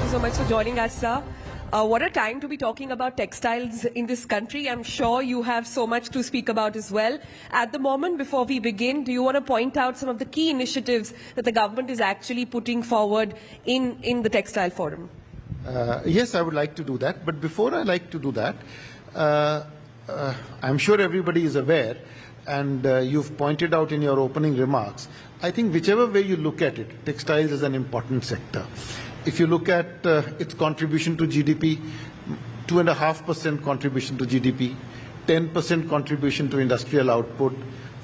you so much for joining us, sir. What a time to be talking about textiles in this country. I'm sure you have so much to speak about as well. At the moment, before we begin, do you want to point out some of the key initiatives that the government is actually putting forward in the Textile Forum? Yes, I would like to do that. But before I like to do that, I'm sure everybody is aware, and you've pointed out in your opening remarks, I think whichever way you look at it, textiles is an important sector. If you look at its contribution to GDP, 2.5% contribution to GDP, 10% contribution to industrial output,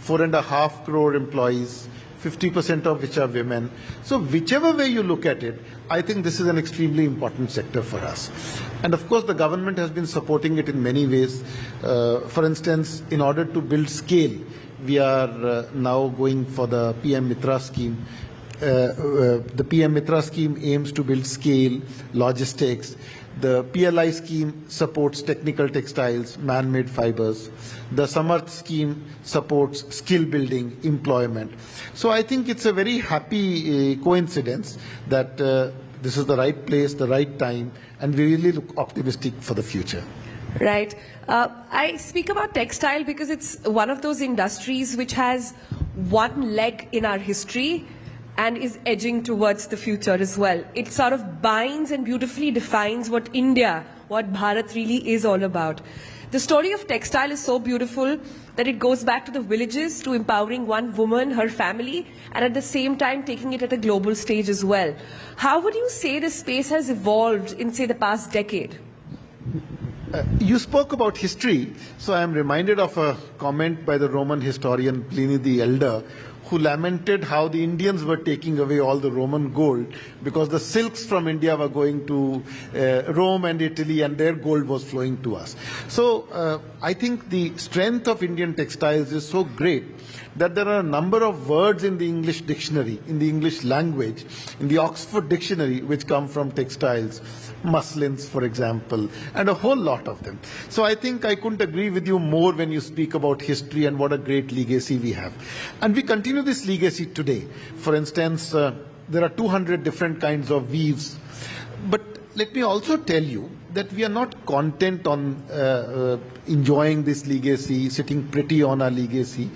4.5 crore employees, 50% of which are women. So whichever way you look at it, I think this is an extremely important sector for us. And of course, the government has been supporting it in many ways. For instance, in order to build scale, we are now going for the PM-MITRA scheme. The PM-MITRA scheme aims to build scale, logistics. The PLI scheme supports technical textiles, man-made fibers. The Samarth scheme supports skill building, employment. So I think it's a very happy coincidence that this is the right place, the right time, and we really look optimistic for the future. Right. I speak about textile because it's one of those industries which has one leg in our history and is edging towards the future as well. It sort of binds and beautifully defines what India, what Bharat really is all about. The story of textile is so beautiful that it goes back to the villages, to empowering one woman, her family, and at the same time taking it at a global stage as well. How would you say this space has evolved in, say, the past decade? You spoke about history, so I am reminded of a comment by the Roman historian Pliny the Elder, who lamented how the Indians were taking away all the Roman gold because the silks from India were going to Rome and Italy, and their gold was flowing to us. So I think the strength of Indian textiles is so great that there are a number of words in the English dictionary, in the English language, in the Oxford Dictionary, which come from textiles, muslins, for example, and a whole lot of them. So I think I couldn't agree with you more when you speak about history and what a great legacy we have. And we continue this legacy today. For instance, there are 200 different kinds of weaves. But let me also tell you that we are not content on enjoying this legacy, sitting pretty on our legacy.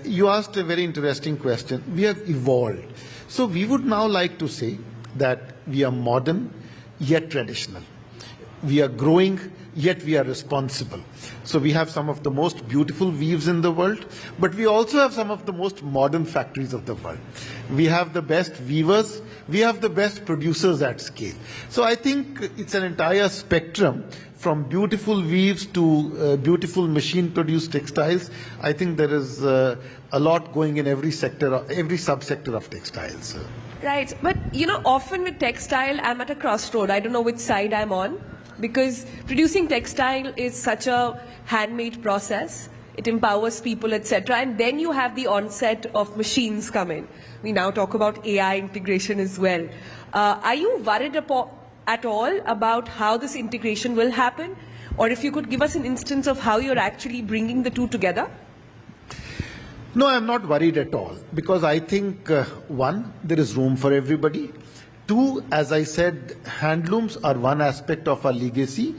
You asked a very interesting question. We have evolved. So we would now like to say that we are modern, yet traditional. We are growing, yet we are responsible. So we have some of the most beautiful weaves in the world, but we also have some of the most modern factories of the world. We have the best weavers, we have the best producers at scale. So I think it's an entire spectrum from beautiful weaves to beautiful machine-produced textiles. I think there is a lot going in every sector, every subsector of textiles. Right, but you know, often with textile, I'm at a crossroad. I don't know which side I'm on, because producing textile is such a handmade process. It empowers people, etc. And then you have the onset of machines come in. We now talk about AI integration as well. Are you worried at all about how this integration will happen? Or if you could give us an instance of how you're actually bringing the two together? No, I'm not worried at all, because I think, one, there is room for everybody. Two, as I said, handlooms are one aspect of our legacy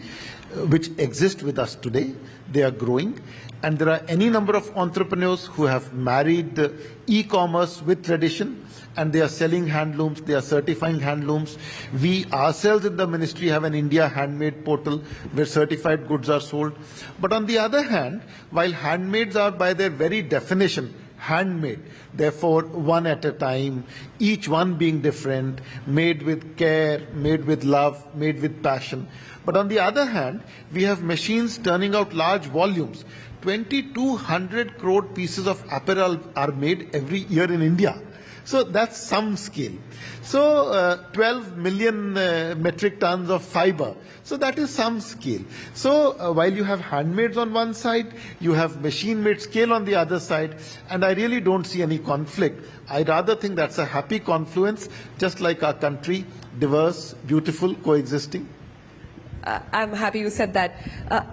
which exist with us today. They are growing, and there are any number of entrepreneurs who have married e-commerce with tradition, and they are selling handlooms, they are certifying handlooms. We ourselves in the ministry have an India handmade portal where certified goods are sold. But on the other hand, while handmaids are by their very definition handmade, therefore one at a time, each one being different, made with care, made with love, made with passion. But on the other hand, we have machines turning out large volumes. 2,200 crore pieces of apparel are made every year in India. So that's some scale. So 12 million metric tons of fiber. So that is some scale. So while you have handmaids on one side, you have machine-made scale on the other side, and I really don't see any conflict. I rather think that's a happy confluence, just like our country, diverse, beautiful, coexisting. I'm happy you said that.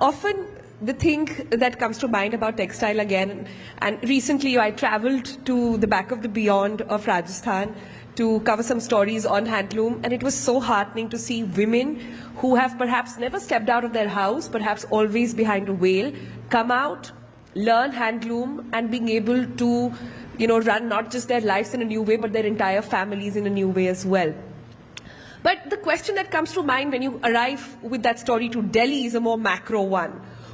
Often the thing that comes to mind about textile again, and recently I traveled to the back of the beyond of Rajasthan to cover some stories on handloom, and it was so heartening to see women who have perhaps never stepped out of their house, perhaps always behind a veil, come out, learn handloom, and being able to, run not just their lives in a new way, but their entire families in a new way as well. But the question that comes to mind when you arrive with that story to Delhi is a more macro one,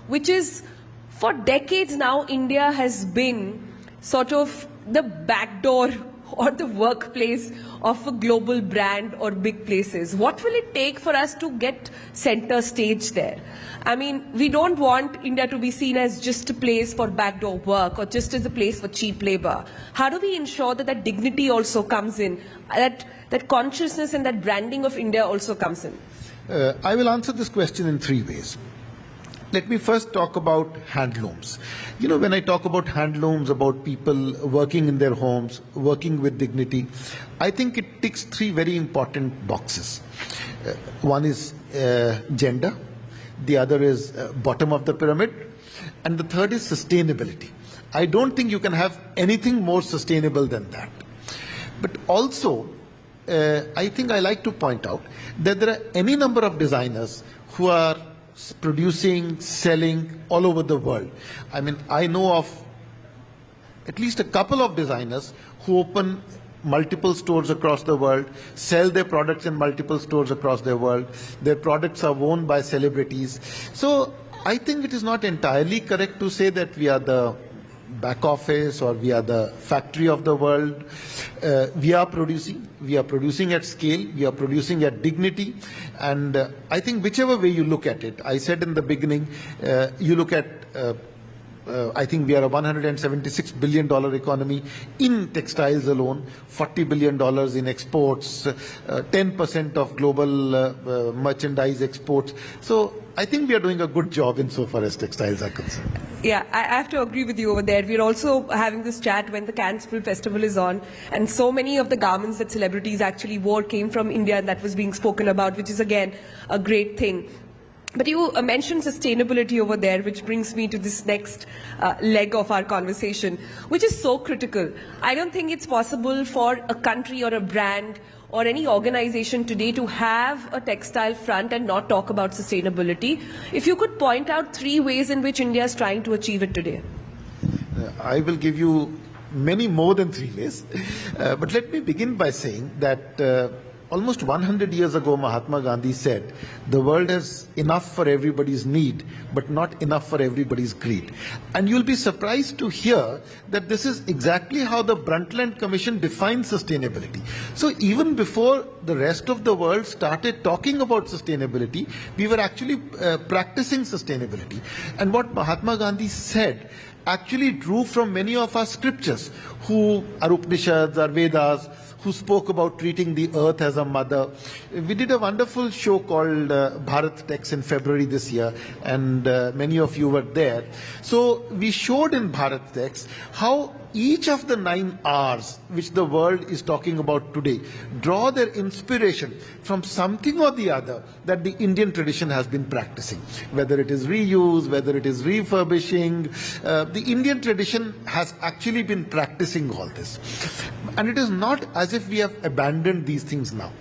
which is, for decades now, India has been sort of the backdoor or the workplace of a global brand or big places. What will it take for us to get center stage there? I mean, we don't want India to be seen as just a place for backdoor work or just as a place for cheap labor. How do we ensure that that dignity also comes in, that consciousness and that branding of India also comes in? I will answer this question in three ways. Let me first talk about handlooms. When I talk about handlooms, about people working in their homes, working with dignity, I think it ticks three very important boxes. One is gender, the other is bottom of the pyramid, and the third is sustainability. I don't think you can have anything more sustainable than that. But also, I think I like to point out that there are any number of designers who are producing, selling all over the world. I mean, I know of at least a couple of designers who open multiple stores across the world, sell their products in multiple stores across the world. Their products are worn by celebrities. So I think it is not entirely correct to say that we are the back office or we are the factory of the world. We are producing at scale, we are producing at dignity, and I think whichever way you look at it, I said in the beginning, you look at I think we are a $176 billion economy in textiles alone, $40 billion in exports, 10% of global merchandise exports. So I think we are doing a good job insofar as textiles are concerned. Yeah, I have to agree with you over there. We're also having this chat when the Cannes Film Festival is on, and so many of the garments that celebrities actually wore came from India, and that was being spoken about, which is again a great thing. But you mentioned sustainability over there, which brings me to this next leg of our conversation, which is so critical. I don't think it's possible for a country or a brand or any organization today to have a textile front and not talk about sustainability. If you could point out three ways in which India is trying to achieve it today. I will give you many more than three ways. But let me begin by saying that almost 100 years ago, Mahatma Gandhi said, the world has enough for everybody's need, but not enough for everybody's greed. And you'll be surprised to hear that this is exactly how the Brundtland Commission defines sustainability. So even before the rest of the world started talking about sustainability, we were actually practicing sustainability. And what Mahatma Gandhi said actually drew from many of our scriptures, who are Upanishads, are Vedas, who spoke about treating the earth as a mother. We did a wonderful show called BharatTEXT in February this year, and many of you were there. So we showed in BharatTEXT how each of the 9 R's which the world is talking about today draw their inspiration from something or the other that the Indian tradition has been practicing. Whether it is reuse, whether it is refurbishing, the Indian tradition has actually been practicing all this. And it is not as if we have abandoned these things now.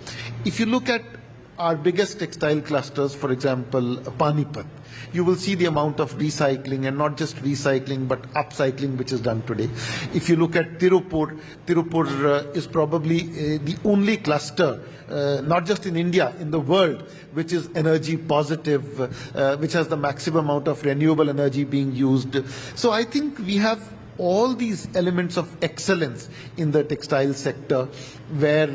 If you look at our biggest textile clusters, for example, Panipat, you will see the amount of recycling, and not just recycling but upcycling which is done today. If you look at Tirupur is probably the only cluster, not just in India, in the world, which is energy positive, which has the maximum amount of renewable energy being used. So I think we have all these elements of excellence in the textile sector, where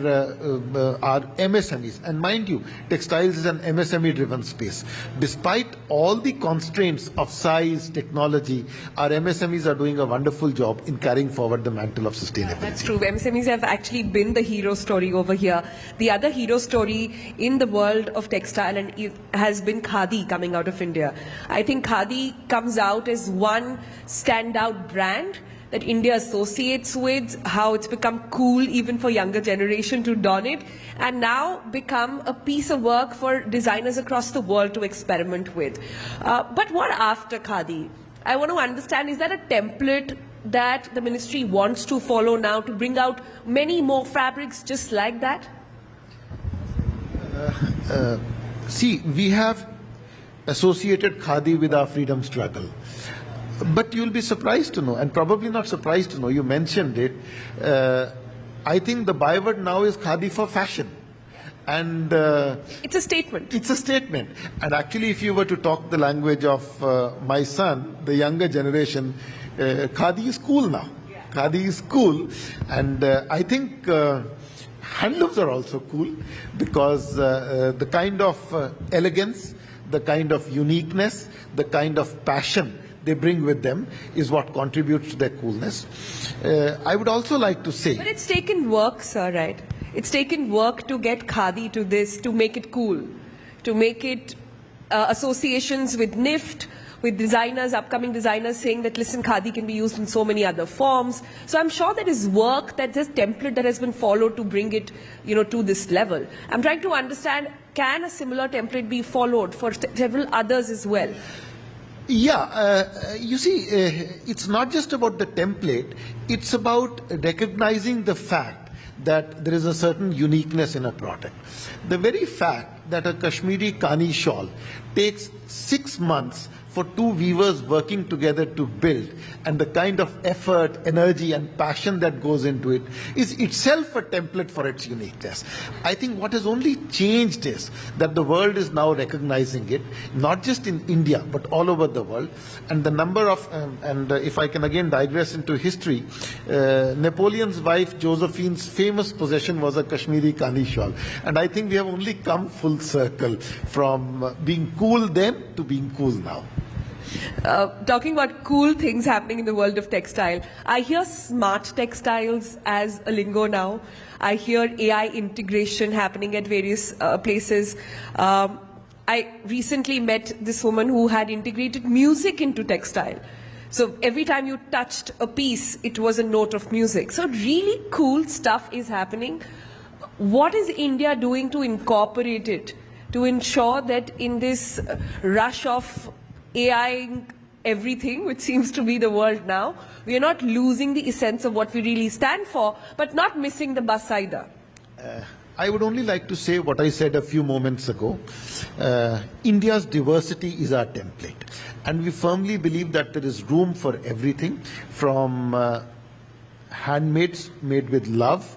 our MSMEs, and mind you, textiles is an MSME driven space. Despite all the constraints of size, technology, our MSMEs are doing a wonderful job in carrying forward the mantle of sustainability. Yeah, that's true. MSMEs have actually been the hero story over here. The other hero story in the world of textile and it has been Khadi coming out of India. I think Khadi comes out as one standout brand that India associates with, how it's become cool even for younger generation to don it, and now become a piece of work for designers across the world to experiment with. But what after Khadi? I want to understand, is that a template that the ministry wants to follow now to bring out many more fabrics just like that? See, we have associated Khadi with our freedom struggle. But you'll be surprised to know, and probably not surprised to know, you mentioned it, I think the byword now is Khadi for fashion. And it's a statement. It's a statement. And actually, if you were to talk the language of my son, the younger generation, Khadi is cool now. Yeah. Khadi is cool. And I think handlooms are also cool because the kind of elegance, the kind of uniqueness, the kind of passion they bring with them is what contributes to their coolness. I would also like to say... But it's taken work, sir, right? It's taken work to get Khadi to this, to make it cool, to make it associations with NIFT, with designers, upcoming designers saying that, listen, Khadi can be used in so many other forms. So I'm sure there is work, that this template that has been followed to bring it, to this level. I'm trying to understand, can a similar template be followed for several others as well? Yeah, you see, it's not just about the template, it's about recognizing the fact that there is a certain uniqueness in a product. The very fact that a Kashmiri Kani shawl takes 6 months for 2 weavers working together to build, and the kind of effort, energy and passion that goes into it is itself a template for its uniqueness. I think what has only changed is that the world is now recognizing it, not just in India, but all over the world. And the number of, if I can again digress into history, Napoleon's wife Josephine's famous possession was a Kashmiri Kani shawl. And I think we have only come full circle from being cool then to being cool now. Talking about cool things happening in the world of textile, I hear smart textiles as a lingo now. I hear AI integration happening at various places. I recently met this woman who had integrated music into textile. So every time you touched a piece, it was a note of music. So really cool stuff is happening. What is India doing to incorporate it, to ensure that in this rush of AI everything, which seems to be the world now, we are not losing the essence of what we really stand for, but not missing the bus either? I would only like to say what I said a few moments ago. India's diversity is our template. And we firmly believe that there is room for everything, from handmaids made with love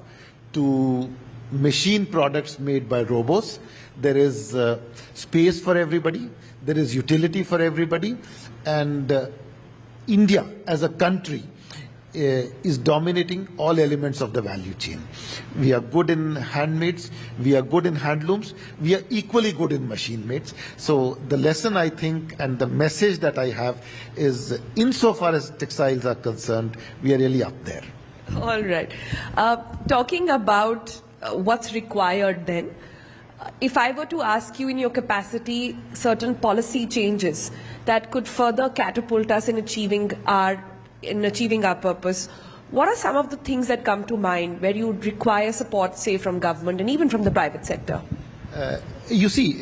to machine products made by robots. There is space for everybody. There is utility for everybody. And India as a country is dominating all elements of the value chain. We are good in handmaids, we are good in handlooms, we are equally good in machine maids. So the lesson, I think, and the message that I have is, insofar as textiles are concerned, we are really up there. All right. Talking about what's required then, if I were to ask you in your capacity certain policy changes that could further catapult us in achieving our purpose, what are some of the things that come to mind where you would require support, say, from government and even from the private sector? You see,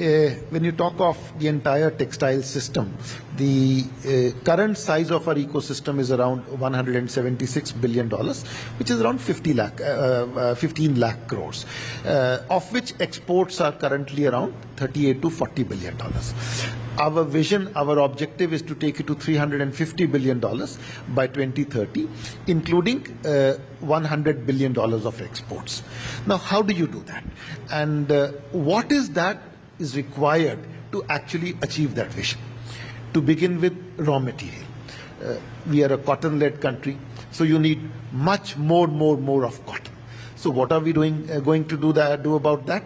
when you talk of the entire textile system, the current size of our ecosystem is around $176 billion, which is around 15 lakh crores, of which exports are currently around $38 to $40 billion. Our vision, our objective is to take it to $350 billion by 2030, including $100 billion of exports. Now, how do you do that? And what is that is required to actually achieve that vision? To begin with, raw material. We are a cotton-led country, so you need much more of cotton. So what are we going to do about that?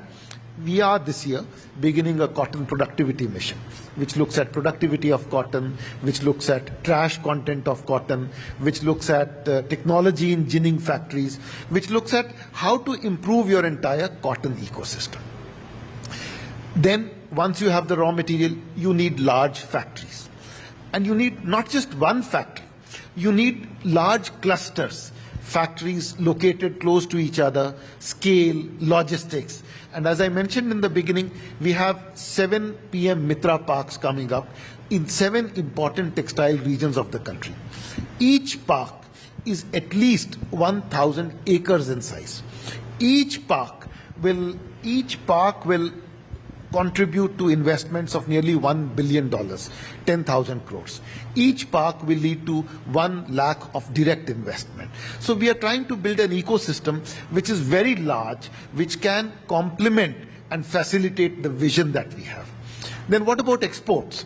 We are this year beginning a cotton productivity mission, which looks at productivity of cotton, which looks at trash content of cotton, which looks at technology in ginning factories, which looks at how to improve your entire cotton ecosystem. Then, once you have the raw material, you need large factories. And you need not just one factory, you need large clusters, factories located close to each other, scale, logistics. And as I mentioned in the beginning, we have 7 PM-MITRA parks coming up in 7 important textile regions of the country. Each park is at least 1,000 acres in size. Each park will contribute to investments of nearly $1 billion, 10,000 crores. Each park will lead to 1 lakh of direct investment. So we are trying to build an ecosystem which is very large, which can complement and facilitate the vision that we have. Then what about exports?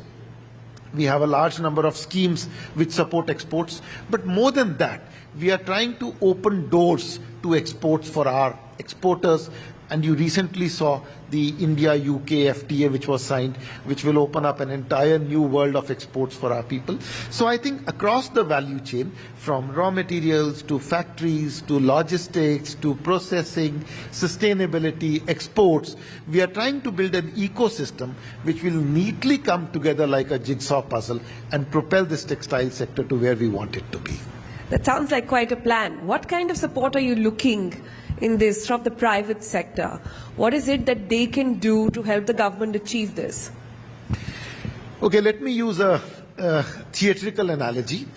We have a large number of schemes which support exports, but more than that, we are trying to open doors to exports for our exporters. And you recently saw the India-UK FTA which was signed, which will open up an entire new world of exports for our people. So I think across the value chain, from raw materials to factories to logistics to processing, sustainability, exports, we are trying to build an ecosystem which will neatly come together like a jigsaw puzzle and propel this textile sector to where we want it to be. That sounds like quite a plan. What kind of support are you looking in this from the private sector? What is it that they can do to help the government achieve this? Okay, let me use a theatrical analogy.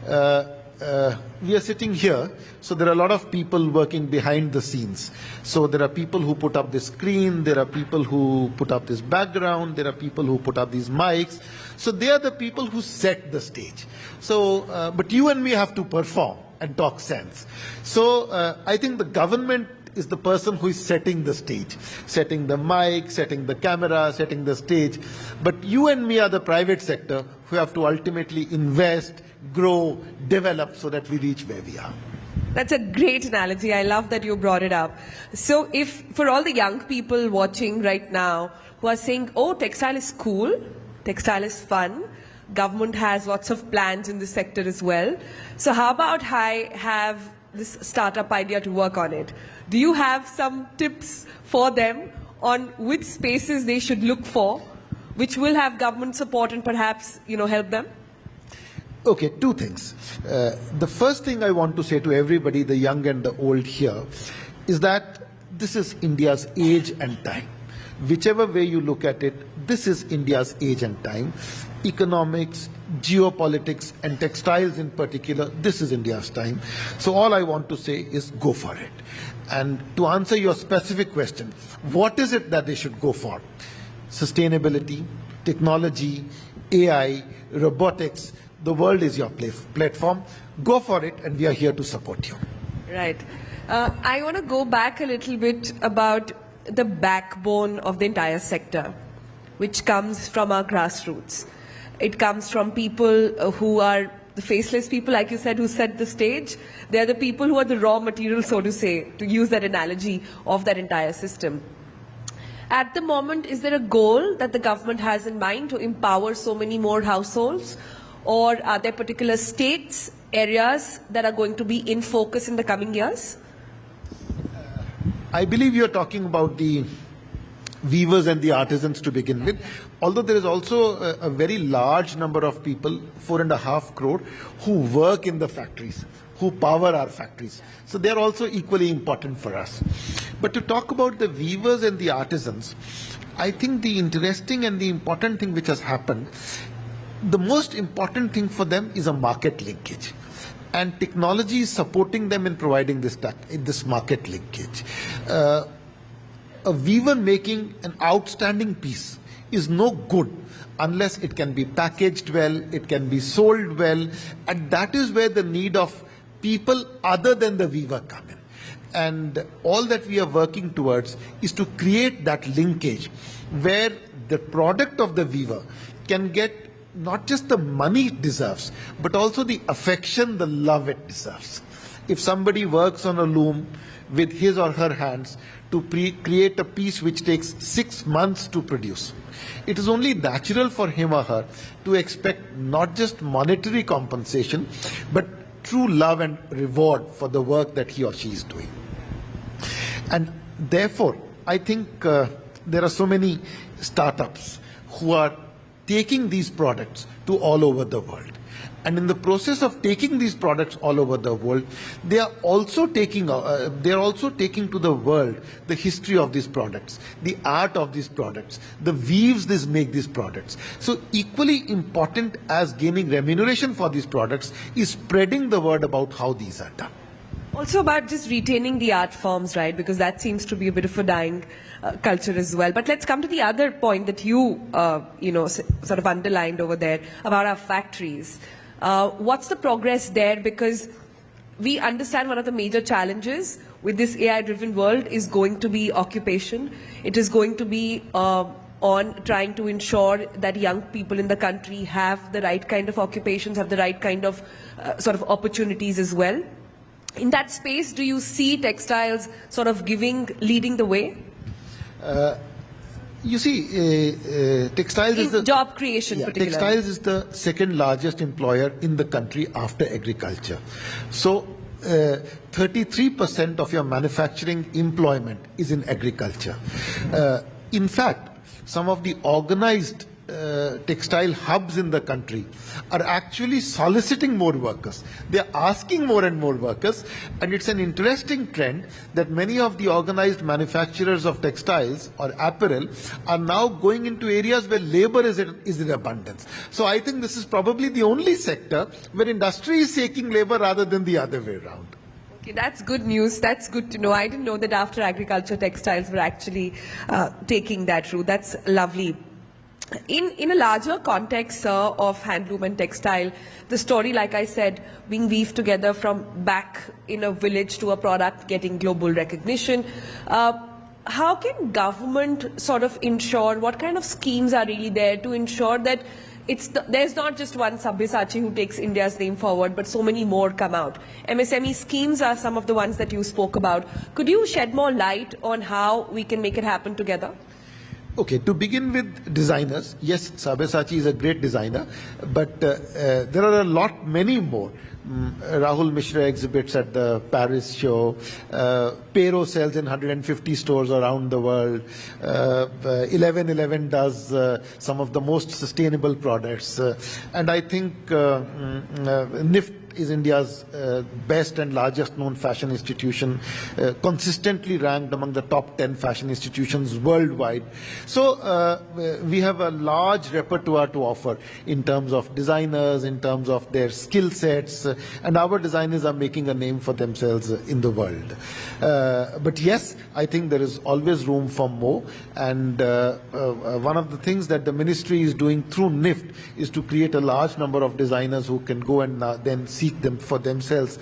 We are sitting here, so there are a lot of people working behind the scenes. So there are people who put up this screen, there are people who put up this background, there are people who put up these mics. So they are the people who set the stage. So, but you and me have to perform and talk sense. So I think the government is the person who is setting the stage, setting the mic, setting the camera, setting the stage. But you and me are the private sector who have to ultimately invest, grow, develop so that we reach where we are. That's a great analogy. I love that you brought it up. So if for all the young people watching right now who are saying, oh, textile is cool, textile is fun, government has lots of plans in this sector as well. So how about I have this startup idea to work on it? Do you have some tips for them on which spaces they should look for, which will have government support and perhaps, help them? Okay, two things. The first thing I want to say to everybody, the young and the old here, is that this is India's age and time. Whichever way you look at it, this is India's age and time. Economics, geopolitics, and textiles in particular, this is India's time. So all I want to say is go for it. And to answer your specific question, what is it that they should go for? Sustainability, technology, AI, robotics, the world is your platform. Go for it, and we are here to support you. Right. I want to go back a little bit about the backbone of the entire sector, which comes from our grassroots. It comes from people who are the faceless people, like you said, who set the stage. They are the people who are the raw material, so to say, to use that analogy of that entire system. At the moment, is there a goal that the government has in mind to empower so many more households? Or are there particular states, areas that are going to be in focus in the coming years? I believe you're talking about the weavers and the artisans to begin with, although there is also a very large number of people, 4.5 crore, who work in the factories, who power our factories. So they are also equally important for us. But to talk about the weavers and the artisans, I think the interesting and the important thing which has happened, the most important thing for them is a market linkage. And technology is supporting them in providing this market linkage. A weaver making an outstanding piece is no good unless it can be packaged well, it can be sold well, and that is where the need of people other than the weaver come in. And all that we are working towards is to create that linkage where the product of the weaver can get not just the money it deserves, but also the affection, the love it deserves. If somebody works on a loom with his or her hands to create a piece which takes 6 months to produce, it is only natural for him or her to expect not just monetary compensation, but true love and reward for the work that he or she is doing. And therefore, I think there are so many startups who are taking these products to all over the world. And in the process of taking these products all over the world, they are also taking to the world the history of these products, the art of these products, the weaves that make these products. So equally important as gaining remuneration for these products is spreading the word about how these are done. Also about just retaining the art forms, right? Because that seems to be a bit of a dying culture as well. But let's come to the other point that you, sort of underlined over there about our factories. What's the progress there? Because we understand one of the major challenges with this AI-driven world is going to be occupation. It is going to be on trying to ensure that young people in the country have the right kind of occupations, have the right kind of sort of opportunities as well. In that space, do you see textiles sort of leading the way? You see, textiles is the job creation. Particularly, textiles is the second largest employer in the country after agriculture. So, 33% of your manufacturing employment is in agriculture. In fact, some of the organized textile hubs in the country are actually soliciting more workers. They are asking more and more workers, and it's an interesting trend that many of the organized manufacturers of textiles or apparel are now going into areas where labor is in abundance. So I think this is probably the only sector where industry is taking labor rather than the other way around. Okay, that's good news. That's good to know. I didn't know that after agriculture, textiles were actually taking that route. That's lovely. In a larger context of handloom and textile, the story, like I said, being weaved together from back in a village to a product getting global recognition. How can government sort of ensure, what kind of schemes are really there to ensure that there's not just one Sabyasachi who takes India's name forward, but so many more come out? MSME schemes are some of the ones that you spoke about. Could you shed more light on how we can make it happen together? Okay, to begin with designers, yes, Sabyasachi is a great designer, but there are many more. Rahul Mishra exhibits at the Paris show. Pero sells in 150 stores around the world. 1111 does some of the most sustainable products. And I think NIFT is India's best and largest known fashion institution, consistently ranked among the top 10 fashion institutions worldwide. So we have a large repertoire to offer in terms of designers, in terms of their skill sets, and our designers are making a name for themselves in the world. But yes, I think there is always room for more, and one of the things that the ministry is doing through NIFT is to create a large number of designers who can go and then seek them for themselves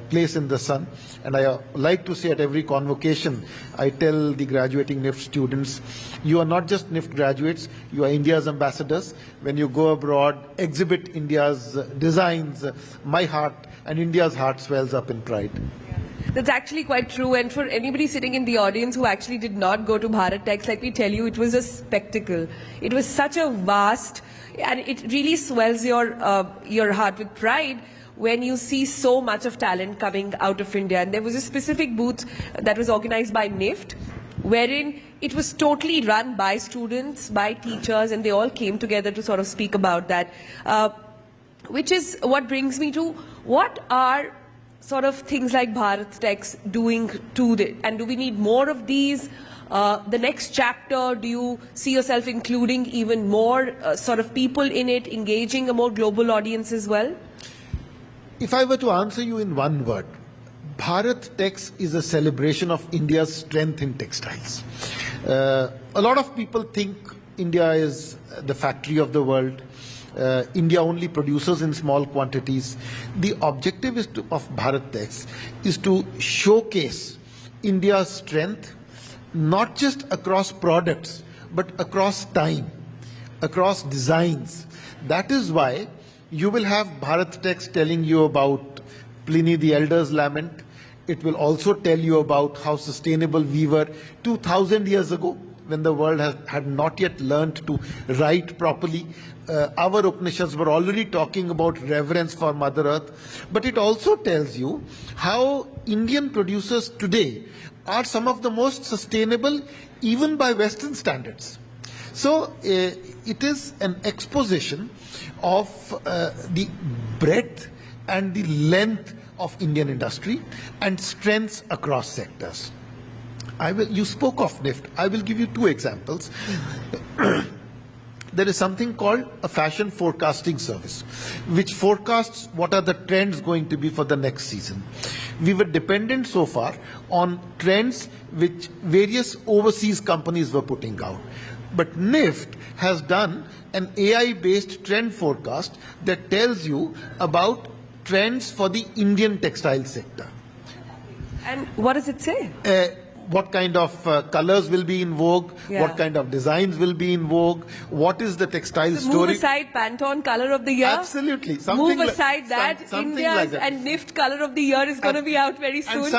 place in the sun. And I like to say at every convocation, I tell the graduating NIFT students, you are not just NIFT graduates, you are India's ambassadors. When you go abroad, exhibit India's designs, my heart and India's heart swells up in pride. That's actually quite true. And for anybody sitting in the audience who actually did not go to BharatTEXT, let me tell you, it was a spectacle. It was such a vast, and it really swells your heart with pride when you see so much of talent coming out of India. And there was a specific booth that was organized by NIFT, wherein it was totally run by students, by teachers, and they all came together to sort of speak about that. Which is what brings me to, what are sort of things like BharatTEXT doing to it? And do we need more of these? The next chapter, do you see yourself including even more sort of people in it, engaging a more global audience as well? If I were to answer you in one word, BharatTEXT is a celebration of India's strength in textiles. A lot of people think India is the factory of the world. India only produces in small quantities. The objective of BharatTEXT is to showcase India's strength, not just across products, but across time, across designs. That is why you will have BharatTEXT telling you about Pliny the Elder's lament. It will also tell you about how sustainable we were 2000 years ago, when the world had not yet learned to write properly. Our Upanishads were already talking about reverence for Mother Earth. But it also tells you how Indian producers today are some of the most sustainable, even by Western standards. So it is an exposition of the breadth and the length of Indian industry and strengths across sectors. You spoke of NIFT. I will give you two examples. There is something called a fashion forecasting service, which forecasts what are the trends going to be for the next season. We were dependent so far on trends which various overseas companies were putting out. But NIFT has done an AI-based trend forecast that tells you about trends for the Indian textile sector. And what does it say? What kind of colors will be in vogue, what kind of designs will be in vogue, what is the textile story. Move aside Pantone color of the year. Absolutely. Move aside that, India's and NIFT color of the year is going to be out very soon. And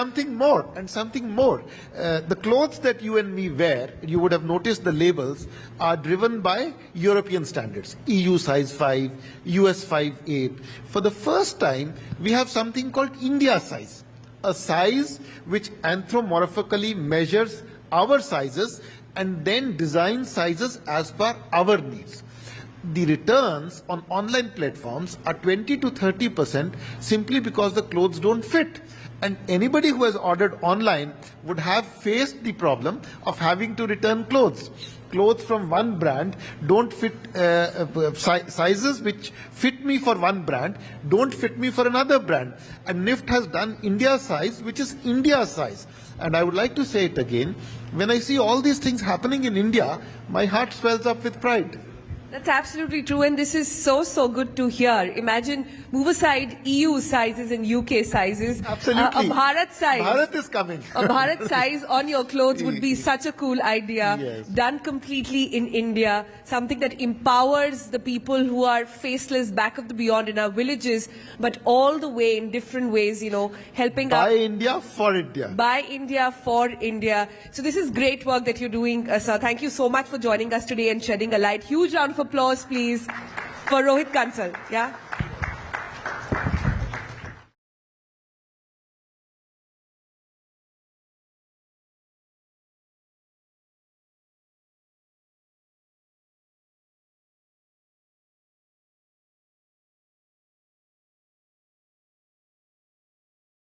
something more, the clothes that you and me wear, you would have noticed the labels are driven by European standards. EU size 5, US 5-8. For the first time, we have something called India size. A size which anthropomorphically measures our sizes and then designs sizes as per our needs. The returns on online platforms are 20 to 30% simply because the clothes don't fit. And anybody who has ordered online would have faced the problem of having to return clothes. Clothes from one brand don't fit, sizes which fit me for one brand don't fit me for another brand. And NIFT has done India size, which is India size. And I would like to say it again, when I see all these things happening in India, my heart swells up with pride. That's absolutely true, and this is so good to hear. Imagine, move aside EU sizes and UK sizes. Absolutely. A Bharat size. Bharat is coming. A Bharat size on your clothes would be such a cool idea. Yes. Done completely in India. Something that empowers the people who are faceless back of the beyond in our villages, but all the way in different ways, you know, helping By India, for India. By India, for India. So this is great work that you're doing, sir. Thank you so much for joining us today and shedding a light. Huge round of applause, please, for Rohit Kansal. Yeah.